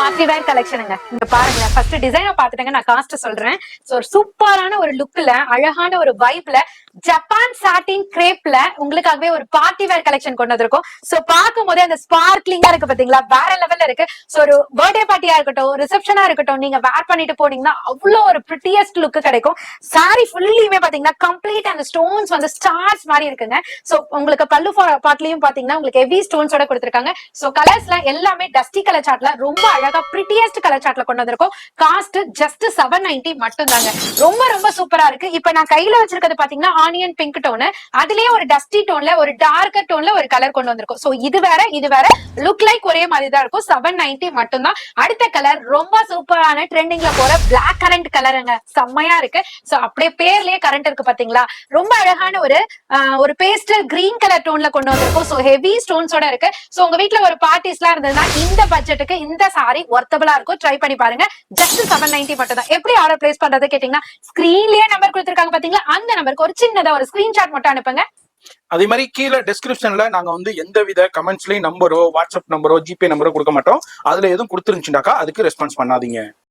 Party wear கலெக்ஷனுங்க. இங்க பாருங்க, first டிசைனை பாத்துட்டேங்க, நான் காஸ்ட் சொல்றேன். சோ சூப்பரான ஒரு லுக்ல, அழகான ஒரு வைப்ல, ஜப்பான் சாட்டின் கிரேப்ல உங்களுக்காகவே ஒரு பார்ட்டி வேர் கலெக்ஷன் கொண்டு வந்திருக்கோம். சோ பார்க்கும் போதே அந்த ஸ்பார்க்லிங்கா இருக்கு பாத்தீங்களா, வேற லெவல்ல இருக்கு. சோ ஒரு பர்த்டே பார்ட்டியா இருக்கட்டும், ரிசப்ஷனா இருக்கட்டும், நீங்க வேர் பண்ணிட்டு போனீங்கன்னா அவ்வளவு ஒரு பிரிட்டியஸ்ட் லுக் கிடைக்கும். சாரி ஃபுல்லியுமே பாத்தீங்கன்னா கம்ப்ளீட் அந்த ஸ்டோன்ஸ் வந்து ஸ்டார்ஸ் மாதிரி இருக்குங்க. சோ உங்களுக்கு பல்லு பாட்லயும் பாத்தீங்கன்னா உங்களுக்கு ஹெவி ஸ்டோன்ஸோட கொடுத்திருக்காங்க. சோ கலர்ஸ்ல எல்லாமே டஸ்டி கலர் சார்ட்ல ரொம்ப அழகா பிரிட்டியஸ்ட் கலர் சார்ட்ல கொண்டு வந்திருக்கோம். காஸ்ட் ஜஸ்ட் 790 மட்டும் தாங்க. ரொம்ப ரொம்ப சூப்பரா இருக்கு. இப்ப நான் கையில வச்சிருக்கிறது பாத்தீங்கன்னா ஆனியன் பிங்க் டோன், அதுலயே ஒரு டஸ்டி டோன்ல ஒரு டார்க்கர் டோன்ல ஒரு கலர் கொண்டு வந்திருக்கோம். சோ இது வேற இது வேற, லுக் லைக் ஒரே மாதிரி தான் இருக்கும். 790 மட்டும் தான். அடுத்த கலர் ரொம்ப சூப்பரான ட்ரெண்டிங்ல போற பிளாக் கரண்ட் கலருங்க, செம்மையா இருக்கு. சோ அப்படியே பேர்லயே கரண்ட் இருக்கு பாத்தீங்களா, ரொம்ப அழகான ஒரு பேஸ்டல் கிரீன் கலர் டோன்ல கொண்டு வந்திருக்கோம். சோ ஹெவி ஸ்டோன்ஸோட இருக்கு. சோ உங்க வீட்ல ஒரு பார்ட்டிஸ்லாம் இருந்ததுன்னா இந்த பட்ஜெட்டுக்கு இந்த சாரி ஒர்த்தபிளா இருக்கும். ட்ரை பண்ணி பாருங்க. ஜஸ்ட் 790 மட்டும் தான். எப்படி ஆர்டர் பிளேஸ் பண்றது கேட்டீங்கன்னா, ஸ்கிரீன்லயே நம்பர் கொடுத்திருக்காங்க பாத்தீங்களா, அந்த நம்பருக்கு ஒரு சின்னதா ஒரு ஸ்கிரீன்ஷாட் மட்டும் அனுப்புங்க. அதே மாதிரி கீழே டிஸ்கிரிப்ஷன்ல நாங்க வந்து எந்த வித கமெண்ட்ஸ்லயும் நம்பரோ வாட்ஸ்அப் நம்பரோ ஜிபே நம்பரோ கொடுக்க மாட்டோம். அதுல எதுவும் கொடுத்துருந்துச்சுனாக்கா அதுக்கு ரெஸ்பான்ஸ் பண்ணாதீங்க.